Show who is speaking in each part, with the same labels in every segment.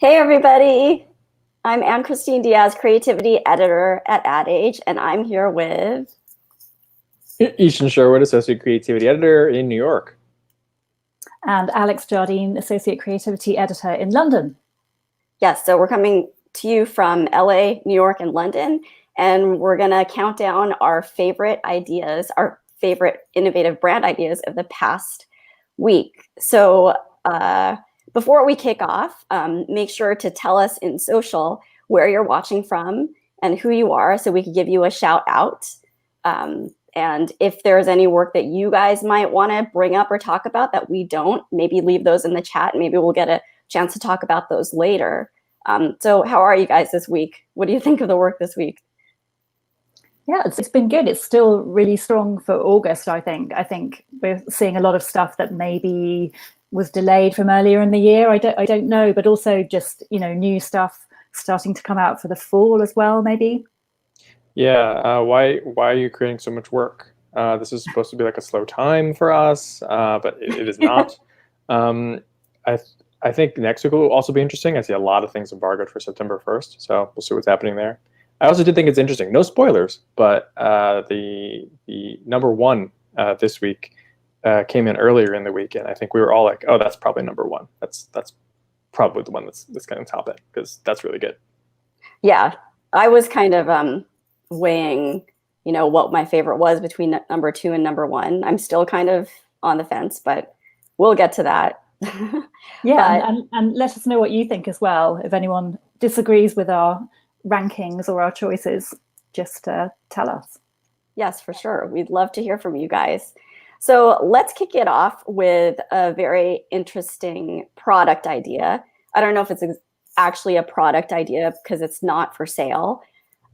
Speaker 1: Hey everybody, I'm Anne-Christine Diaz, Creativity Editor at Ad Age, and I'm here with...
Speaker 2: Ishan Sherwood, Associate Creativity Editor in New York.
Speaker 3: And Alex Jardine, Associate Creativity Editor in London.
Speaker 1: Yes, so we're coming to you from LA, New York, and London, and we're gonna count down our favorite ideas, our favorite innovative brand ideas of the past week. So, before we kick off, make sure to tell us in social where you're watching from and who you are so we can give you a shout out. And if there's any work that you guys might want to bring up or talk about that we don't, maybe leave those in the chat. Maybe we'll get a chance to talk about those later. So how are you guys this week? What do you think of the work this week?
Speaker 3: Yeah, it's been good. It's still really strong for August, I think. I think we're seeing a lot of stuff that maybe was delayed from earlier in the year. I don't know, but also just, new stuff starting to come out for the fall as well, maybe.
Speaker 2: Yeah, why are you creating so much work? This is supposed to be like a slow time for us, but it is not. I think next week will also be interesting. I see a lot of things embargoed for September 1st, so we'll see what's happening there. I also did think it's interesting. No spoilers, but the number one this week came in earlier in the week, and I think we were all like, "Oh, that's probably number one. That's probably the one that's going to top it because that's really good."
Speaker 1: Yeah, I was kind of weighing, what my favorite was between number 2 and number 1. I'm still kind of on the fence, but we'll get to that.
Speaker 3: Yeah, and let us know what you think as well. If anyone disagrees with our rankings or our choices, just tell us.
Speaker 1: Yes, for sure. We'd love to hear from you guys. So let's kick it off with a very interesting product idea. I don't know if it's actually a product idea because it's not for sale,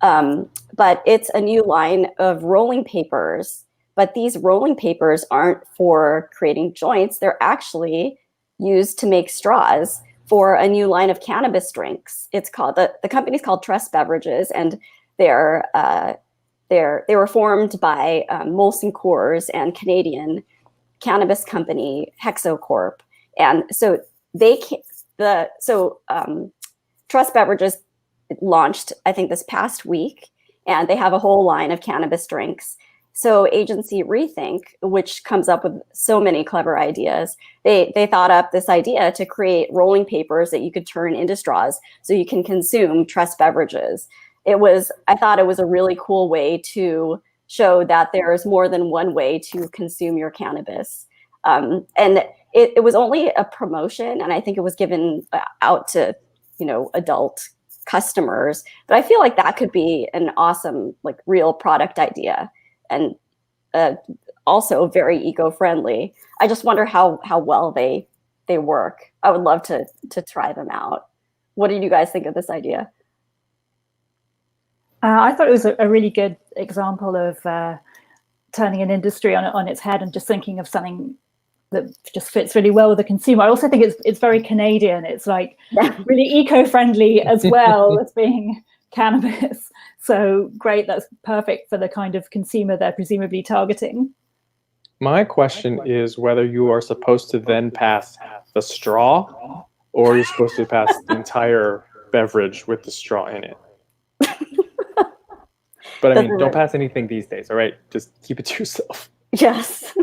Speaker 1: but it's a new line of rolling papers. But these rolling papers aren't for creating joints. They're actually used to make straws for a new line of cannabis drinks. It's called, the company's called Trust Beverages, and they were formed by Molson Coors and Canadian cannabis company Hexocorp. And so Trust Beverages launched, I think, this past week, and they have a whole line of cannabis drinks. So Agency Rethink, which comes up with so many clever ideas, they thought up this idea to create rolling papers that you could turn into straws so you can consume Trust Beverages. I thought it was a really cool way to show that there's more than one way to consume your cannabis. And it was only a promotion, and I think it was given out to, adult customers. But I feel like that could be an awesome, real product idea, and also very eco-friendly. I just wonder how well they work. I would love to try them out. What did you guys think of this idea?
Speaker 3: I thought it was a really good example of turning an industry on its head and just thinking of something that just fits really well with the consumer. I also think it's very Canadian. It's really eco-friendly as well as being cannabis. So great, that's perfect for the kind of consumer they're presumably targeting.
Speaker 2: My question is whether you are supposed to then pass the straw or you're supposed to pass the entire beverage with the straw in it. But I mean, don't pass anything these days, all right? Just keep it to yourself.
Speaker 1: Yes.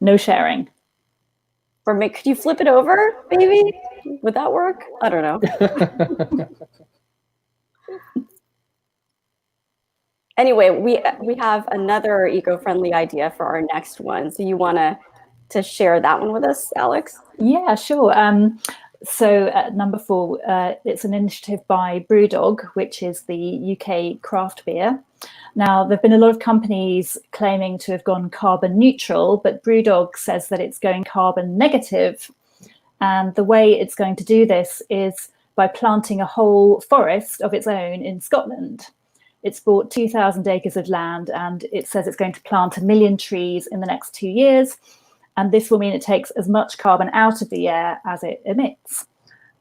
Speaker 3: No sharing.
Speaker 1: Or could you flip it over, maybe? Would that work? I don't know. Anyway, we have another eco-friendly idea for our next one. So you want to share that one with us, Alex?
Speaker 3: Yeah, sure. So at number 4, it's an initiative by Brewdog, which is the UK craft beer. Now, there have been a lot of companies claiming to have gone carbon neutral, but Brewdog says that it's going carbon negative. And the way it's going to do this is by planting a whole forest of its own in Scotland. It's bought 2,000 acres of land, and it says it's going to plant 1 million trees in the next 2 years. And this will mean it takes as much carbon out of the air as it emits.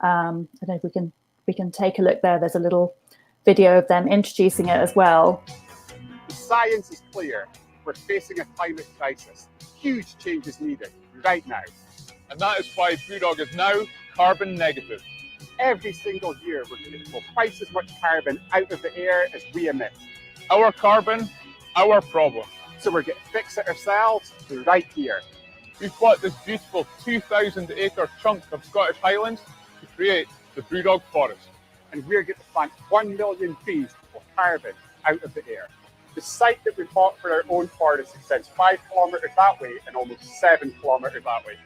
Speaker 3: I don't know if we can take a look there. There's a little video of them introducing it as well.
Speaker 4: The science is clear. We're facing a climate crisis. Huge changes needed right now.
Speaker 5: And that is why Brewdog is now carbon negative.
Speaker 4: Every single year, we're going to pull twice as much carbon out of the air as we emit.
Speaker 5: Our carbon, our problem.
Speaker 4: So we're going to fix it ourselves right here.
Speaker 5: We've bought this beautiful 2,000-acre chunk of Scottish Highlands to create the Brewdog Forest.
Speaker 4: And we're going to plant 1 million trees to pull carbon out of the air. The site that we bought for our own forest extends 5 kilometres that way and almost 7 kilometres that way.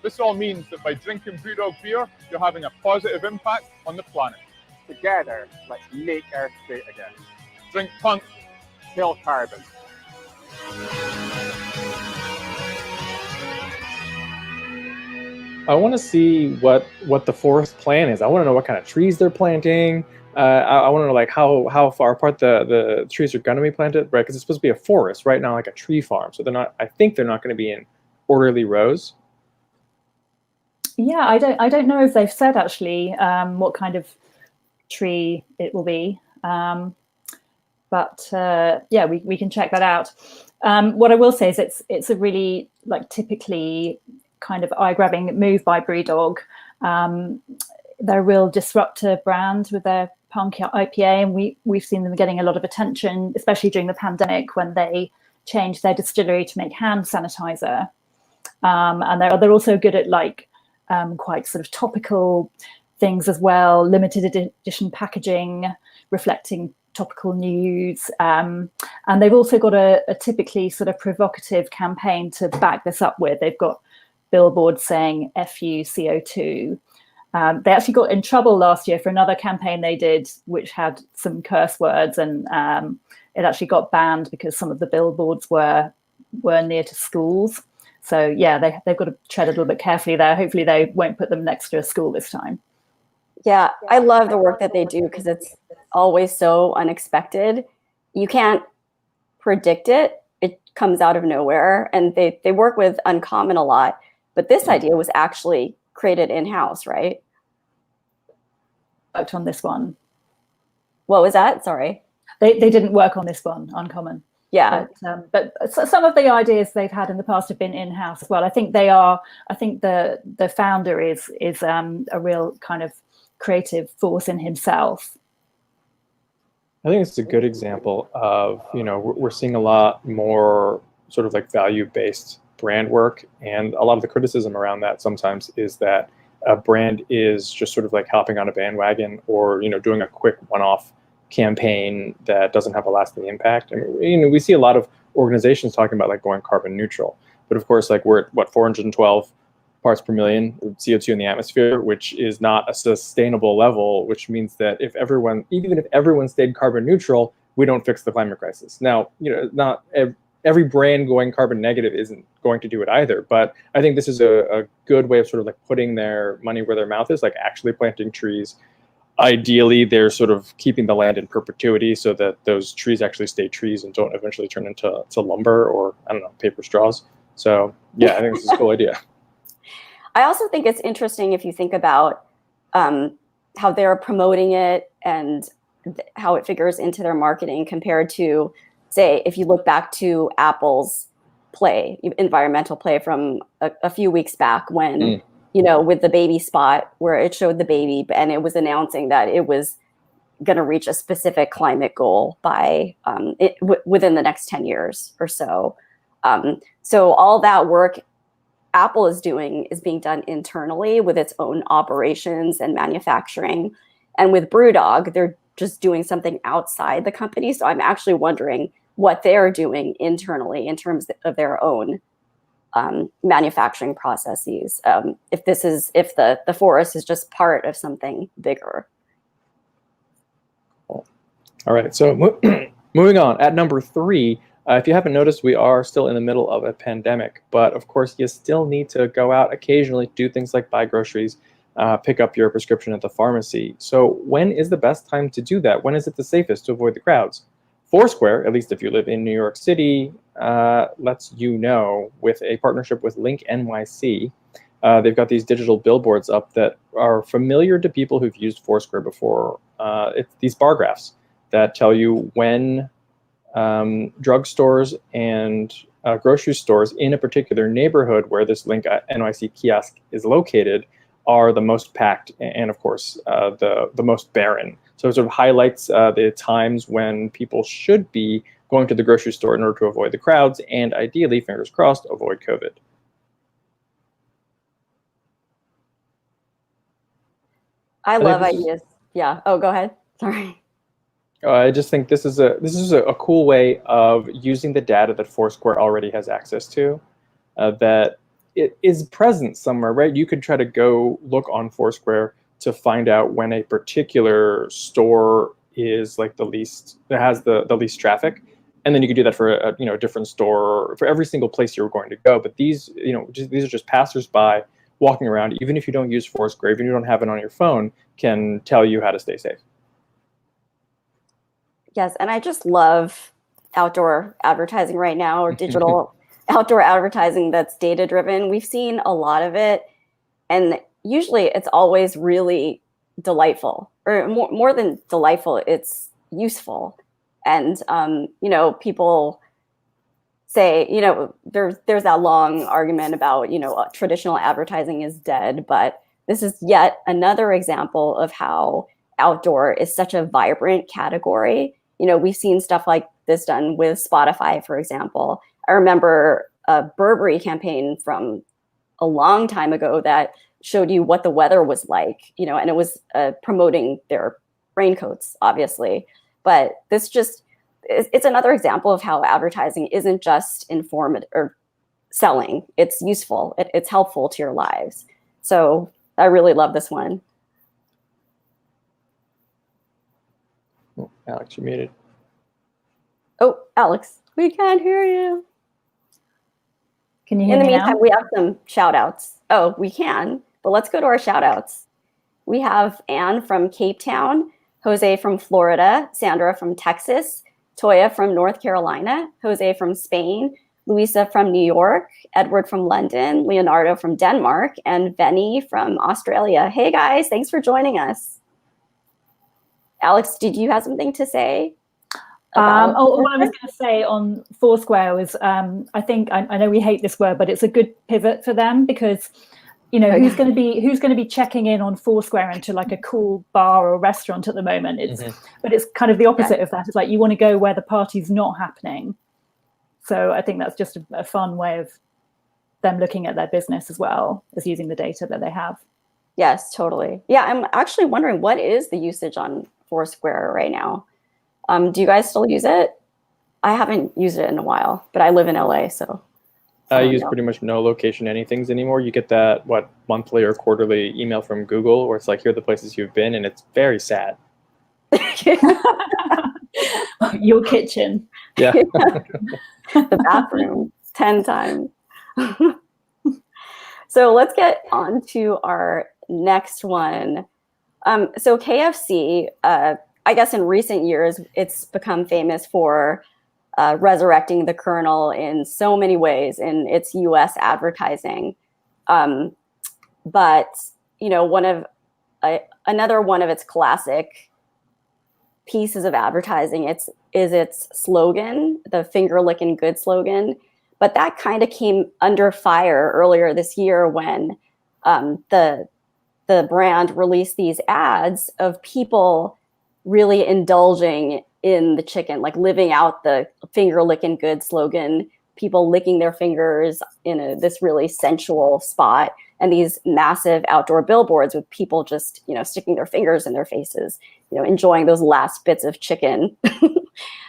Speaker 5: This all means that by drinking Brewdog beer, you're having a positive impact on the planet.
Speaker 4: Together, let's make Earth great again.
Speaker 5: Drink punk.
Speaker 4: Kill carbon.
Speaker 2: I want to see what the forest plan is. I want to know what kind of trees they're planting. I want to know like how far apart the trees are going to be planted, right? Because it's supposed to be a forest right now, like a tree farm. So they're not. I think they're not going to be in orderly rows.
Speaker 3: Yeah, I don't know if they've said actually what kind of tree it will be, but yeah, we can check that out. What I will say is it's a really like typically kind of eye-grabbing move by Brewdog. They're a real disruptor brand with their punk IPA, and we've seen them getting a lot of attention, especially during the pandemic when they changed their distillery to make hand sanitizer. And they're also good at like quite sort of topical things as well, limited edition packaging, reflecting topical news. And they've also got a typically sort of provocative campaign to back this up with. They've got billboards saying "FU CO2." They actually got in trouble last year for another campaign they did, which had some curse words, and it actually got banned because some of the billboards were near to schools. So yeah, they've got to tread a little bit carefully there. Hopefully they won't put them next to a school this time.
Speaker 1: Yeah, I love the work that they do because it's always so unexpected. You can't predict it. It comes out of nowhere. And they work with Uncommon a lot. But this idea was actually created in-house, right?
Speaker 3: Worked on this one.
Speaker 1: What was that? Sorry.
Speaker 3: They didn't work on this one, Uncommon.
Speaker 1: Yeah.
Speaker 3: But some of the ideas they've had in the past have been in-house as well. I think the founder is a real kind of creative force in himself.
Speaker 2: I think it's a good example of, we're seeing a lot more sort of like value-based brand work, and a lot of the criticism around that sometimes is that a brand is just sort of like hopping on a bandwagon or, doing a quick one-off campaign that doesn't have a lasting impact. I mean, we see a lot of organizations talking about like going carbon neutral, but of course, like we're at 412 parts per million of CO2 in the atmosphere, which is not a sustainable level, which means that even if everyone stayed carbon neutral, we don't fix the climate crisis. Now, not every brand going carbon negative isn't going to do it either, but I think this is a good way of sort of like putting their money where their mouth is, like actually planting trees. Ideally, they're sort of keeping the land in perpetuity so that those trees actually stay trees and don't eventually turn into lumber or, I don't know, paper straws. So yeah, I think this is a cool idea.
Speaker 1: I also think it's interesting if you think about how they're promoting it and how it figures into their marketing compared to, say, if you look back to Apple's environmental play from a few weeks back when with the baby spot where it showed the baby and it was announcing that it was going to reach a specific climate goal by within the next 10 years or so. So all that work Apple is doing is being done internally with its own operations and manufacturing. And with BrewDog, they're just doing something outside the company. So I'm actually wondering what they're doing internally in terms of their own manufacturing processes. If the forest is just part of something bigger.
Speaker 2: All right, so moving on. At number 3, if you haven't noticed, we are still in the middle of a pandemic, but of course you still need to go out occasionally, do things like buy groceries, pick up your prescription at the pharmacy. So when is the best time to do that? When is it the safest to avoid the crowds? Foursquare, at least if you live in New York City, lets you know with a partnership with Link NYC. They've got these digital billboards up that are familiar to people who've used Foursquare before. It's these bar graphs that tell you when drugstores and grocery stores in a particular neighborhood where this Link NYC kiosk is located are the most packed and, of course, the most barren. So it sort of highlights the times when people should be going to the grocery store in order to avoid the crowds and, ideally, fingers crossed, avoid COVID.
Speaker 1: I love ideas. Yeah. Oh, go ahead. Sorry.
Speaker 2: I just think this is a cool way of using the data that Foursquare already has access to, that it is present somewhere, right? You could try to go look on Foursquare to find out when a particular store is like that has the least traffic, and then you could do that for a different store for every single place you're going to go. But these these are just passersby walking around. Even if you don't use Foursquare, even if you don't have it on your phone, can tell you how to stay safe.
Speaker 1: Yes, and I just love outdoor advertising right now, or digital outdoor advertising that's data-driven. We've seen a lot of it, and usually it's always really delightful, or more than delightful, it's useful. And people say, there's that long argument about, traditional advertising is dead, but this is yet another example of how outdoor is such a vibrant category. We've seen stuff like this done with Spotify, for example. I remember a Burberry campaign from a long time ago that showed you what the weather was like, and it was promoting their raincoats, obviously. But it's another example of how advertising isn't just informative or selling. It's useful. It's helpful to your lives. So I really love this one.
Speaker 2: Oh, Alex, you're muted.
Speaker 1: Oh, Alex, we can't hear you.
Speaker 3: Can you hear me now?
Speaker 1: In the meantime, we have some shout outs. Oh, we can, but let's go to our shout outs. We have Anne from Cape Town, Jose from Florida, Sandra from Texas, Toya from North Carolina, Jose from Spain, Luisa from New York, Edward from London, Leonardo from Denmark, and Benny from Australia. Hey guys, thanks for joining us. Alex, did you have something to say?
Speaker 3: What I was going to say on Foursquare was, I think I know we hate this word, but it's a good pivot for them, because who's going to be checking in on Foursquare into like a cool bar or restaurant at the moment. But it's kind of the opposite of that. It's like you want to go where the party's not happening. So I think that's just a fun way of them looking at their business as well as using the data that they have.
Speaker 1: Yes, totally. Yeah, I'm actually wondering, what is the usage on Foursquare right now? Do you guys still use it? I haven't used it in a while, but I live in LA, so.
Speaker 2: I use pretty much no location anythings anymore. You get that monthly or quarterly email from Google where it's like, here are the places you've been, and it's very sad.
Speaker 3: Your kitchen.
Speaker 2: Yeah.
Speaker 1: The bathroom 10 times. So let's get on to our next one. So KFC, I guess in recent years, it's become famous for resurrecting the Colonel in so many ways in its U.S. advertising. But another one of its classic pieces of advertising is its slogan, the finger licking good slogan. But that kind of came under fire earlier this year when the brand released these ads of people really indulging in the chicken, like living out the finger licking good slogan, people licking their fingers in this really sensual spot, and these massive outdoor billboards with people just, sticking their fingers in their faces, enjoying those last bits of chicken.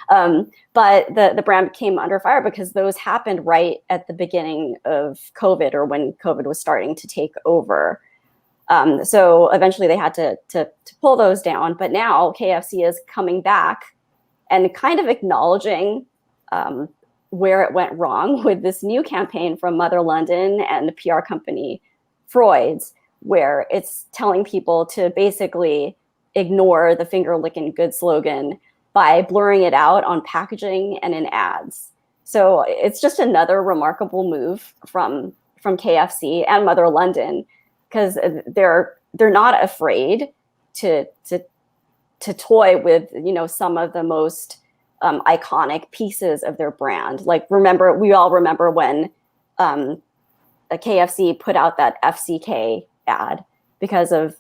Speaker 1: But the brand came under fire because those happened right at the beginning of COVID, or when COVID was starting to take over. So eventually they had to pull those down. But now KFC is coming back and kind of acknowledging where it went wrong with this new campaign from Mother London and the PR company Freud's, where it's telling people to basically ignore the finger licking good slogan by blurring it out on packaging and in ads. So it's just another remarkable move from KFC and Mother London, because they're not afraid to toy with some of the most iconic pieces of their brand. Like, we all remember when a KFC put out that FCK ad because of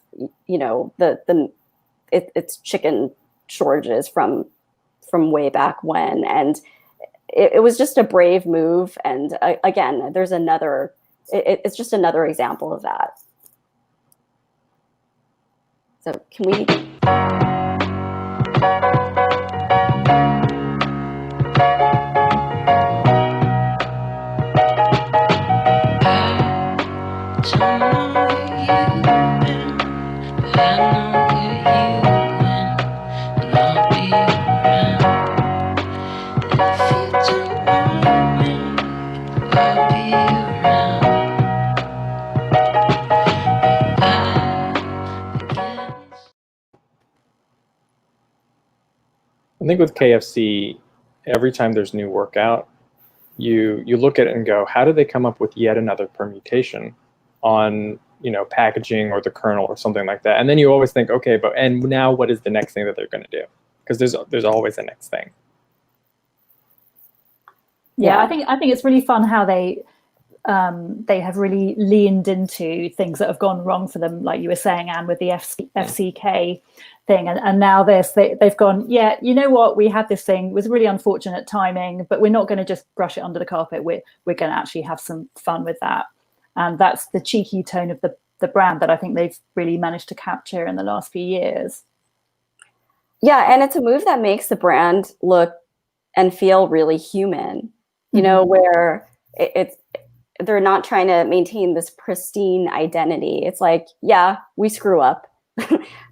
Speaker 1: its chicken shortages from way back when, and it was just a brave move. And again, there's another. It's just another example of that. So can we?
Speaker 2: I think with KFC, every time there's new workout, you look at it and go, how did they come up with yet another permutation on packaging or the kernel or something like that? And then you always think, okay, and now what is the next thing that they're going to do? Because there's always a next thing.
Speaker 3: Yeah, I think it's really fun how they have really leaned into things that have gone wrong for them, like you were saying, Anne, with the FCK thing, and now they've gone, yeah, you know what, we had this thing, it was really unfortunate timing, but we're not going to just brush it under the carpet. We're going to actually have some fun with that, and that's the cheeky tone of the brand that I think they've really managed to capture in the last few years. Yeah,
Speaker 1: and it's a move that makes the brand look and feel really human. Where they're not trying to maintain this pristine identity. It's like, yeah, we screw up.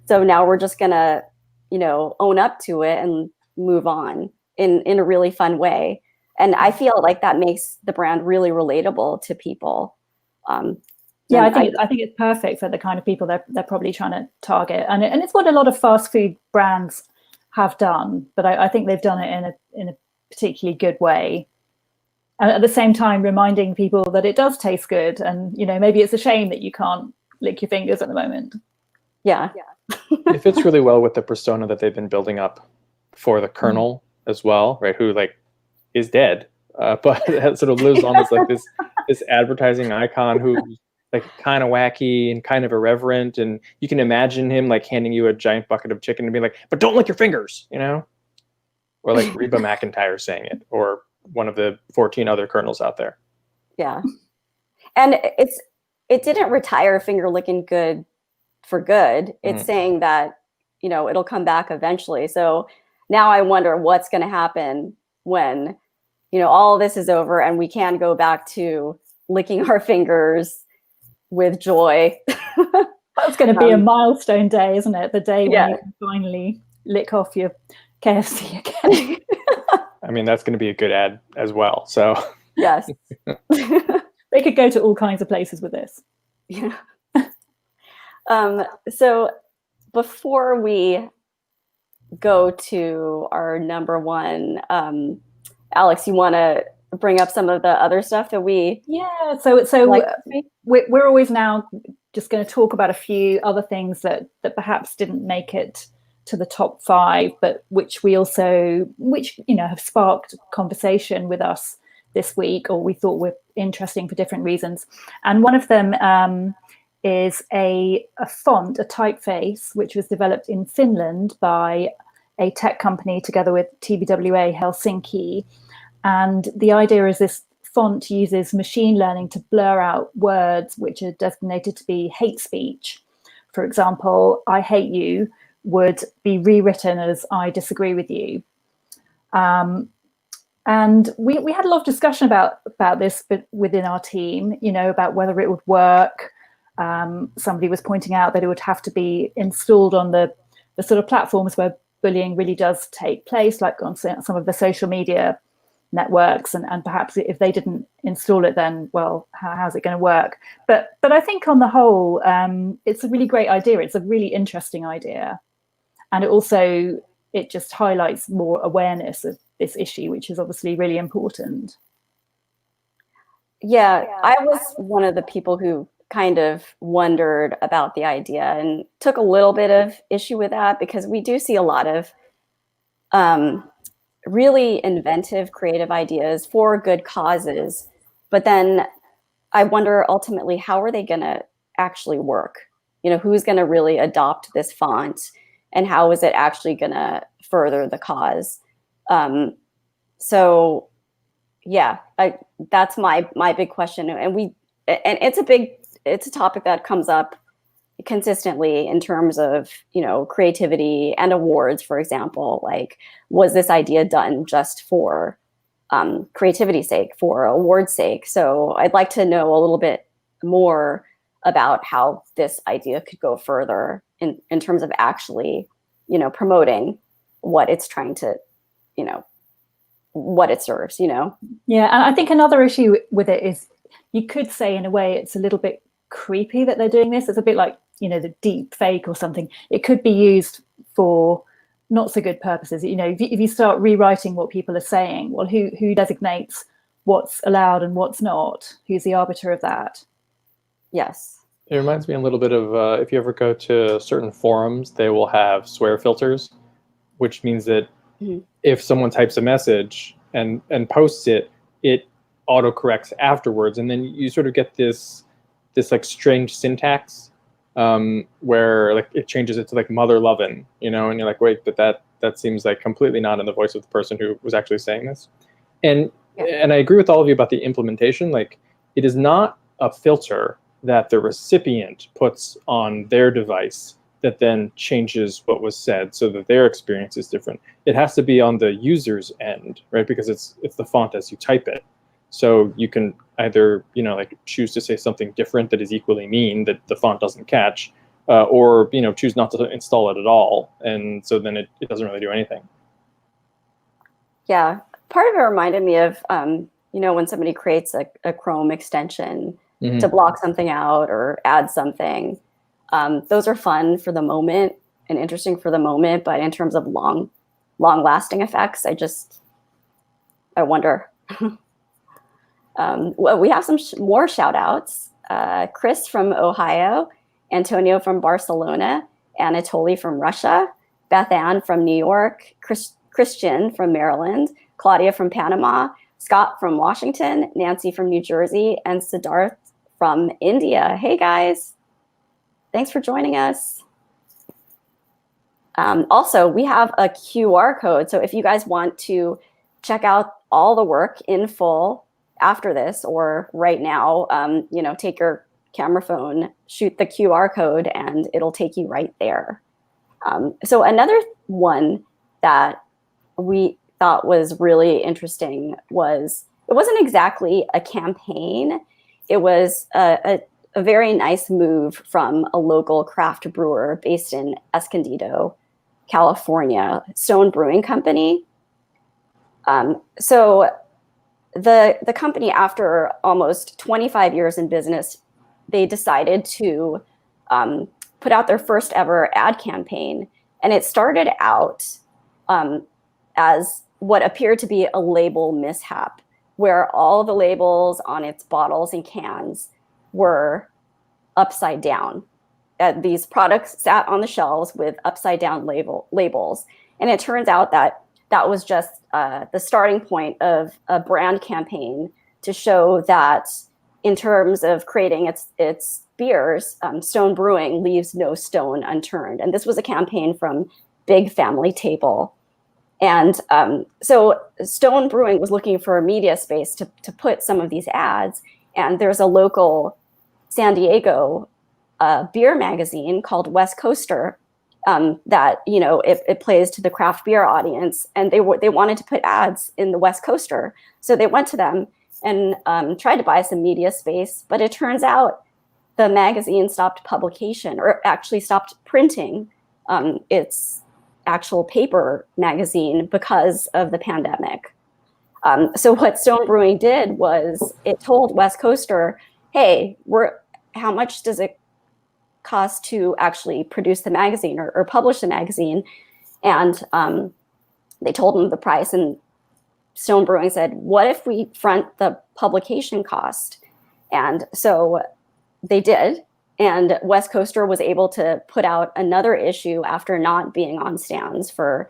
Speaker 1: So now we're just gonna, own up to it and move on in a really fun way. And I feel like that makes the brand really relatable to people. I think it's perfect for the kind of people they're probably trying to target. And it's what a lot of fast food brands have done, but I think they've done it in a particularly good way. And at the same time, reminding people that it does taste good, and maybe it's a shame that you can't lick your fingers at the moment. Yeah.
Speaker 2: It fits really well with the persona that they've been building up for the Colonel as well, right? Who is dead, but sort of lives on this advertising icon who's kind of wacky and kind of irreverent, and you can imagine him handing you a giant bucket of chicken and be like, "But don't lick your fingers," or Reba McEntire saying it, or one of the 14 other Colonels out there.
Speaker 1: Yeah. And it didn't retire finger licking good for good. It's saying that, it'll come back eventually. So now I wonder what's going to happen when, all this is over and we can go back to licking our fingers with joy.
Speaker 3: That's going to be a milestone day, isn't it? The day when you can finally lick off your KFC again.
Speaker 2: I mean, that's going to be a good ad as well. So
Speaker 1: yes,
Speaker 3: they could go to all kinds of places with this.
Speaker 1: Yeah. So before we go to our number one, Alex, you want to bring up some of the other stuff that we?
Speaker 3: Yeah. So we're always now just going to talk about a few other things that perhaps didn't make it to the top 5, but which have sparked conversation with us this week, or we thought were interesting for different reasons. And one of them is a font, a typeface, which was developed in Finland by a tech company together with TBWA Helsinki. And the idea is this font uses machine learning to blur out words which are designated to be hate speech. For example, I hate you would be rewritten as I disagree with you. And we had a lot of discussion about this within our team, about whether it would work. Somebody was pointing out that it would have to be installed on the sort of platforms where bullying really does take place, like on some of the social media networks, and perhaps if they didn't install it, then, well, how's it going to work? But I think on the whole, it's a really great idea. It's a really interesting idea. And it just highlights more awareness of this issue, which is obviously really important.
Speaker 1: Yeah, I was one of the people who kind of wondered about the idea and took a little bit of issue with that, because we do see a lot of really inventive, creative ideas for good causes. But then I wonder, ultimately, how are they going to actually work? Who's going to really adopt this font, and how is it actually going to further the cause? So yeah, that's my big question. And it's a topic that comes up consistently in terms of, creativity and awards, for example. Like, was this idea done just for creativity's sake, for award's sake? So I'd like to know a little bit more about how this idea could go further in terms of actually, promoting what it's trying to, what it serves, Yeah,
Speaker 3: and I think another issue with it is, you could say in a way it's a little bit creepy that they're doing this. It's a bit like, the deep fake or something. It could be used for not so good purposes. If you start rewriting what people are saying, well, who designates what's allowed and what's not? Who's the arbiter of that?
Speaker 1: Yes.
Speaker 2: It reminds me a little bit of if you ever go to certain forums, they will have swear filters, which means that if someone types a message and posts it, it autocorrects afterwards, and then you sort of get this like strange syntax where like it changes it to like mother lovin', and you're like, wait, but that seems like completely not in the voice of the person who was actually saying this. And I agree with all of you about the implementation. Like, it is not a filter that the recipient puts on their device that then changes what was said so that their experience is different. It has to be on the user's end, right? Because it's the font as you type it. So you can either, like, choose to say something different that is equally mean that the font doesn't catch, or, choose not to install it at all. And so then it doesn't really do anything.
Speaker 1: Yeah. Part of it reminded me of, when somebody creates a Chrome extension to block something out or add something. Those are fun for the moment and interesting for the moment, but in terms of long lasting effects, I wonder. Well, we have some more shout outs. Chris from Ohio, Antonio from Barcelona, Anatoly from Russia, Beth Ann from New York, Christian from Maryland, Claudia from Panama, Scott from Washington, Nancy from New Jersey, and Siddharth from India. Hey guys, thanks for joining us. Also, we have a QR code. So if you guys want to check out all the work in full after this or right now, take your camera phone, shoot the QR code, and it'll take you right there. So another one that we thought was really interesting was, it wasn't exactly a campaign. It was a very nice move from a local craft brewer based in Escondido, California, Stone Brewing Company. So the company, after almost 25 years in business, they decided to put out their first ever ad campaign. And it started out as what appeared to be a label mishap, where all the labels on its bottles and cans were upside down. These products sat on the shelves with upside down labels. And it turns out that was just the starting point of a brand campaign to show that in terms of creating its beers, Stone Brewing leaves no stone unturned. And this was a campaign from Big Family Table. And so Stone Brewing was looking for a media space to put some of these ads. And there's a local San Diego beer magazine called West Coaster that, you know, it plays to the craft beer audience. And they wanted to put ads in the West Coaster. So they went to them and tried to buy some media space. But it turns out the magazine stopped publication, or actually stopped printing its actual paper magazine because of the pandemic. So what Stone Brewing did was it told West Coaster, hey, how much does it cost to actually produce the magazine or publish the magazine? And they told them the price, and Stone Brewing said, what if we front the publication cost? And so they did. And West Coaster was able to put out another issue after not being on stands for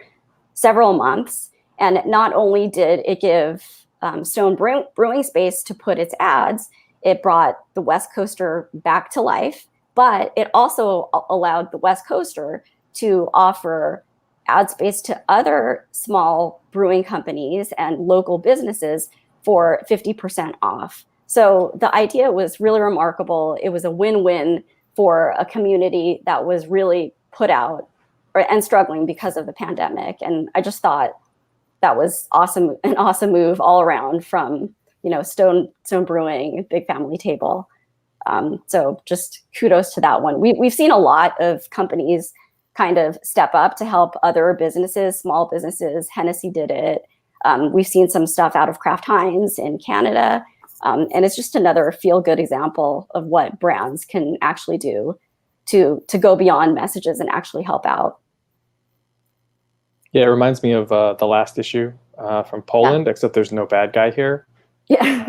Speaker 1: several months. And not only did it give Stone Brewing space to put its ads, it brought the West Coaster back to life, but it also allowed the West Coaster to offer ad space to other small brewing companies and local businesses for 50% off. So the idea was really remarkable. It was a win-win for a community that was really put out and struggling because of the pandemic. And I just thought that was awesome, an awesome move all around from, you know, Stone Brewing, Big Family Table. So just kudos to that one. We've seen a lot of companies kind of step up to help other businesses, small businesses. Hennessy did it. We've seen some stuff out of Kraft Heinz in Canada. And it's just another feel-good example of what brands can actually do to go beyond messages and actually help out.
Speaker 2: Yeah, it reminds me of the last issue from Poland, except there's no bad guy here.
Speaker 1: Yeah.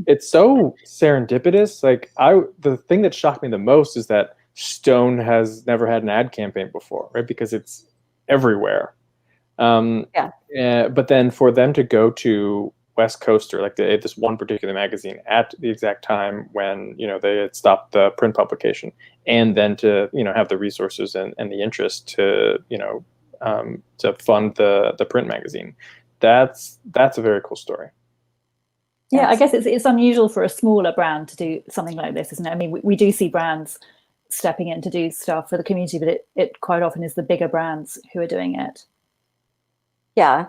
Speaker 2: It's so serendipitous. Like the thing that shocked me the most is that Stone has never had an ad campaign before, right? Because it's everywhere. But then for them to go to West Coaster, like this one particular magazine, at the exact time when, you know, they had stopped the print publication, and then to, you know, have the resources and the interest to, you know, to fund the print magazine. That's a very cool story.
Speaker 3: Yeah, I guess it's unusual for a smaller brand to do something like this, isn't it? I mean, we do see brands stepping in to do stuff for the community, but it quite often is the bigger brands who are doing it.
Speaker 1: Yeah.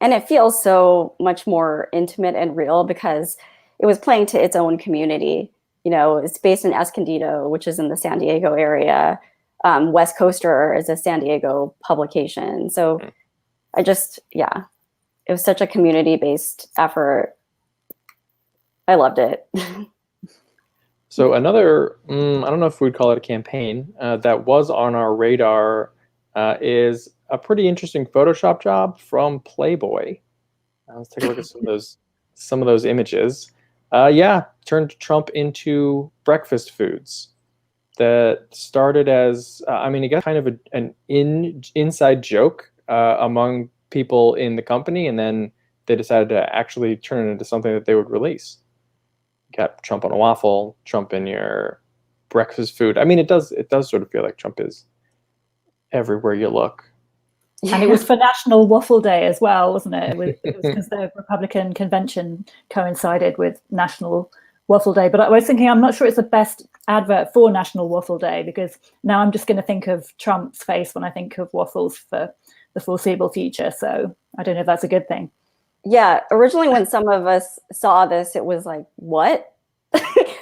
Speaker 1: And it feels so much more intimate and real because it was playing to its own community. You know, it's based in Escondido, which is in the San Diego area. West Coaster is a San Diego publication. So it was such a community-based effort. I loved it.
Speaker 2: So another, I don't know if we'd call it a campaign, that was on our radar is a pretty interesting Photoshop job from Playboy. Let's take a look at some of those images. Turned Trump into breakfast foods. That started as, it got kind of an inside joke among people in the company, and then they decided to actually turn it into something that they would release. Got Trump on a waffle, Trump in your breakfast food. I mean, it does sort of feel like Trump is everywhere you look.
Speaker 3: And it was for National Waffle Day as well, wasn't it? It was because the Republican convention coincided with National Waffle Day. But I was thinking, I'm not sure it's the best advert for National Waffle Day, because now I'm just going to think of Trump's face when I think of waffles for the foreseeable future. So I don't know if that's a good thing.
Speaker 1: Yeah, originally when some of us saw this, it was like, what?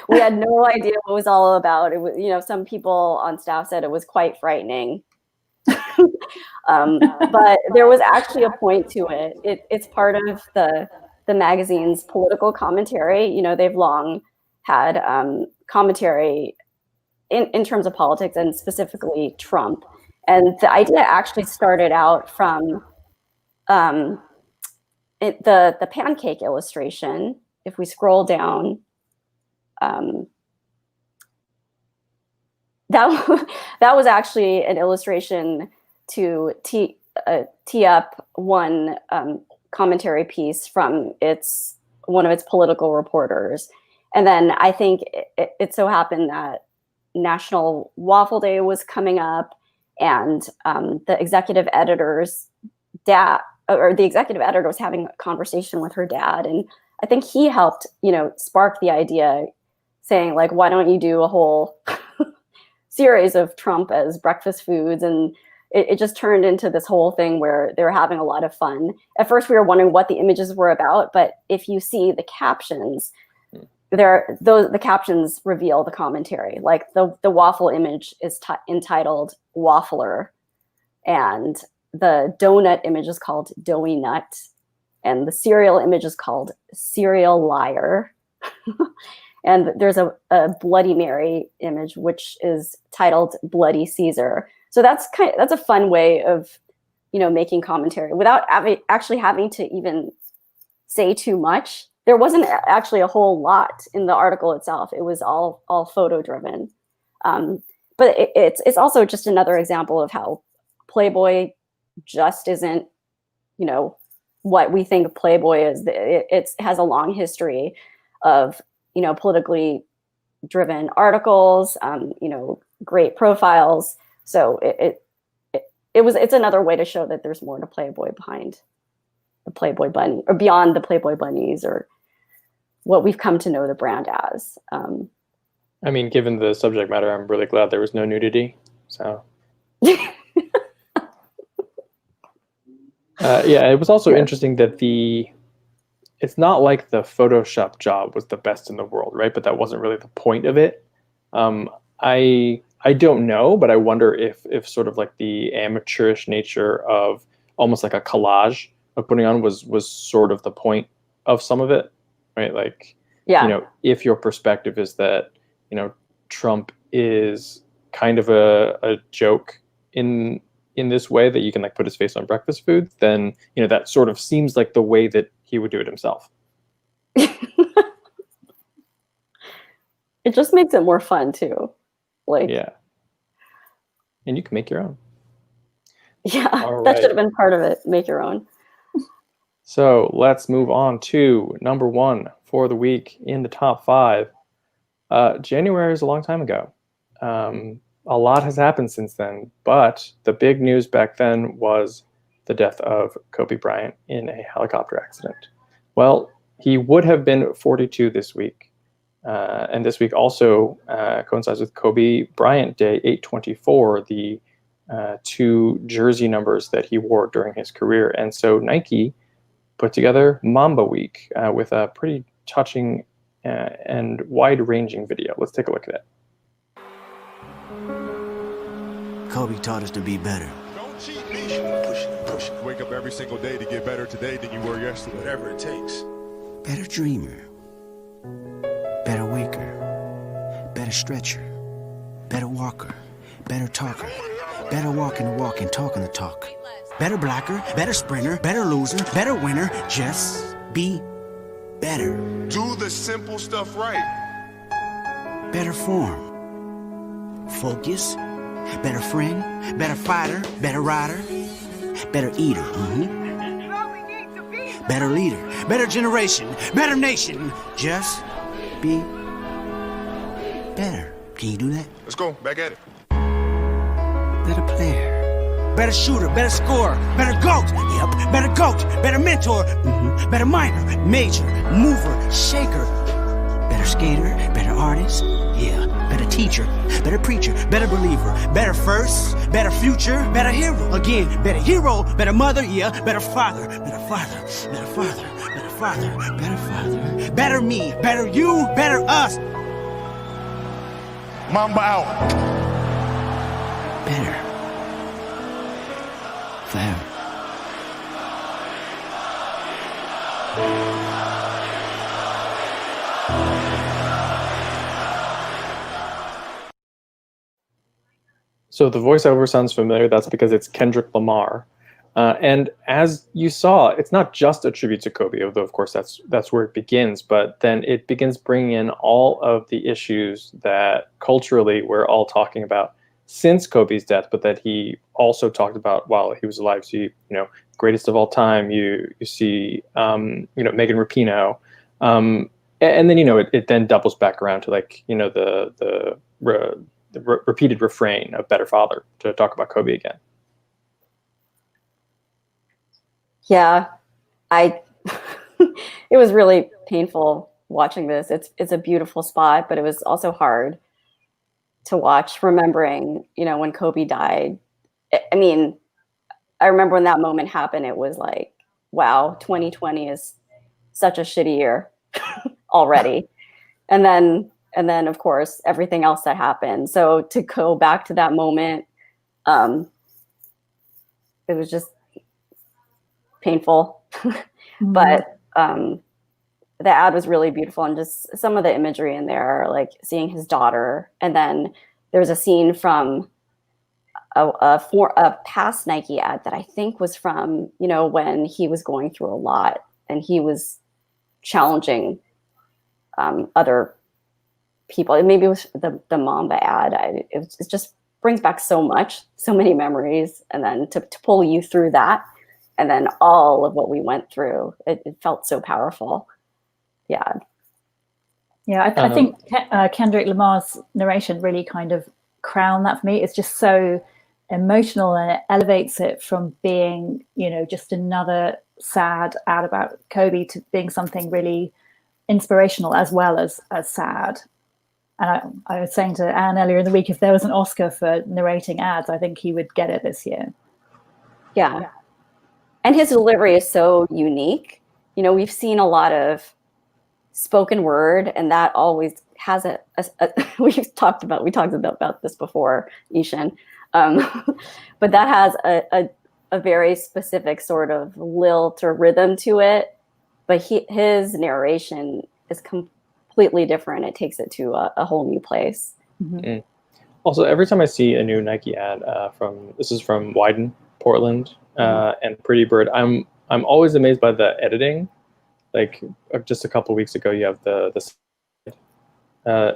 Speaker 1: We had no idea what it was all about. It was, you know, some people on staff said it was quite frightening. But there was actually a point to it. It's part of the magazine's political commentary. You know, they've long had commentary in terms of politics and specifically Trump. And the idea actually started out from the pancake illustration. If we scroll down, that was actually an illustration to tee up one commentary piece from one of its political reporters. And then I think it so happened that National Waffle Day was coming up, and the executive editor's dad, or the executive editor, was having a conversation with her dad, and I think he helped, spark the idea, saying like, why don't you do a whole series of Trump as breakfast foods? And it just turned into this whole thing where they were having a lot of fun. At first we were wondering what the images were about, but if you see the captions, the captions reveal the commentary. Like the waffle image is entitled Waffler, and the donut image is called Doughy Nut, and the cereal image is called Cereal Liar. And there's a Bloody Mary image, which is titled Bloody Caesar. So that's a fun way of, making commentary without actually having to even say too much. There wasn't actually a whole lot in the article itself. It was all photo driven. But it's also just another example of how Playboy just isn't, what we think Playboy is. It has a long history of, politically driven articles, great profiles. So it's another way to show that there's more to Playboy behind the Playboy bunny, or beyond the Playboy bunnies, or what we've come to know the brand as.
Speaker 2: I mean, given the subject matter, I'm really glad there was no nudity. So. Yeah, it was also interesting that it's not like the Photoshop job was the best in the world, right? But that wasn't really the point of it. I don't know, but I wonder if sort of like the amateurish nature of almost like a collage of putting on was sort of the point of some of it, right? Like,
Speaker 1: yeah.
Speaker 2: If your perspective is that, Trump is kind of a joke in this way, that you can like put his face on breakfast food, then that sort of seems like the way that he would do it himself.
Speaker 1: It just makes it more fun too. Like,
Speaker 2: yeah, and you can make your own.
Speaker 1: Yeah,
Speaker 2: All
Speaker 1: that
Speaker 2: right.
Speaker 1: should have been part of it. Make your own.
Speaker 2: So let's move on to number one for the week in the top 5. January is a long time ago. A lot has happened since then, but the big news back then was the death of Kobe Bryant in a helicopter accident. Well, he would have been 42 this week. And this week also coincides with Kobe Bryant Day 824, the 2 jersey numbers that he wore during his career. And so Nike put together Mamba Week with a pretty touching and wide-ranging video. Let's take a look at it.
Speaker 6: Kobe taught us to be better.
Speaker 7: Don't cheat me. Push it. Wake up every single day to get better today than you were yesterday. Whatever it takes.
Speaker 6: Better dreamer. Better waker. Better stretcher. Better walker. Better talker. Better walking the walk and talking the talk. Better blocker. Better sprinter. Better loser. Better winner. Just be better.
Speaker 7: Do the simple stuff right.
Speaker 6: Better form. Focus. Better friend. Better fighter. Better rider. Better eater. Better leader. Better generation. Better nation. Just be better. Can you do that?
Speaker 7: Let's go. Back at it.
Speaker 6: Better player. Better shooter. Better scorer. Better GOAT. Yep. Better coach. Better mentor. Better minor. Major. Mover. Shaker. Better skater. Better artist. Yeah. Better teacher. Better preacher. Better believer. Better first. Better future. Better hero. Again. Better hero. Better mother. Yeah. Better father. Better father. Better father. Better father. Better father. Better me. Better you. Better us.
Speaker 7: Mamba out.
Speaker 6: Better. Forever.
Speaker 2: So the voiceover sounds familiar. That's because it's Kendrick Lamar. And as you saw, it's not just a tribute to Kobe, although of course that's where it begins, but then it begins bringing in all of the issues that culturally we're all talking about since Kobe's death, but that he also talked about while he was alive. So greatest of all time, you see, Megan Rapinoe. And then, it then doubles back around to the repeated refrain of Better Father to talk about Kobe again.
Speaker 1: Yeah, it was really painful watching this. It's a beautiful spot, but it was also hard to watch, remembering, when Kobe died. I mean, I remember when that moment happened, it was like, wow, 2020 is such a shitty year already. And then of course, everything else that happened. So to go back to that moment, it was just painful. But the ad was really beautiful, and just some of the imagery in there, like seeing his daughter. And then there's a scene from a past Nike ad that I think was from, when he was going through a lot and he was challenging other people. Maybe it was the Mamba ad. It just brings back so many memories. And then to pull you through that, and then all of what we went through, it felt so powerful. Yeah.
Speaker 3: Yeah, I think Kendrick Lamar's narration really kind of crowned that for me. It's just so emotional, and it elevates it from being, just another sad ad about Kobe to being something really inspirational as well as sad. And I was saying to Anne earlier in the week, if there was an Oscar for narrating ads, I think he would get it this year.
Speaker 1: Yeah. And his delivery is so unique. We've seen a lot of spoken word, and that always has we talked about this before, Ishan, but that has a very specific sort of lilt or rhythm to it. But his narration is completely different. It takes it to a whole new place.
Speaker 3: Mm-hmm.
Speaker 2: Also, every time I see a new Nike ad this is from Wyden, Portland, and Pretty Bird, I'm always amazed by the editing. Like just a couple weeks ago, you have the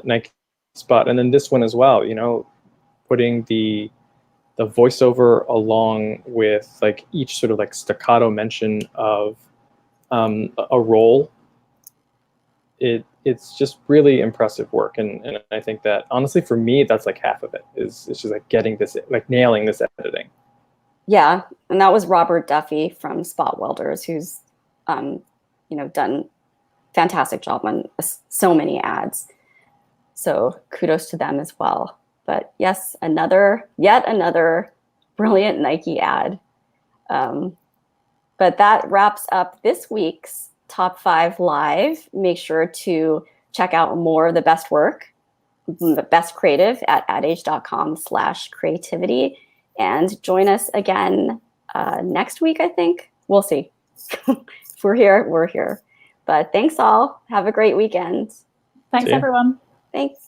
Speaker 2: Nike spot, and then this one as well. Putting the voiceover along with like each sort of like staccato mention of a role. It's just really impressive work, and I think that honestly for me that's like half of it is it's just like getting this, like nailing this editing.
Speaker 1: Yeah, and that was Robert Duffy from Spot Welders, who's done fantastic job on so many ads. So kudos to them as well. But yes, yet another brilliant Nike ad. But that wraps up this week's Top 5 Live. Make sure to check out more of the best work, the best creative at adage.com/creativity. And join us again next week, I think. We'll see. If we're here, we're here. But thanks all. Have a great weekend.
Speaker 3: Thanks, everyone.
Speaker 1: Thanks.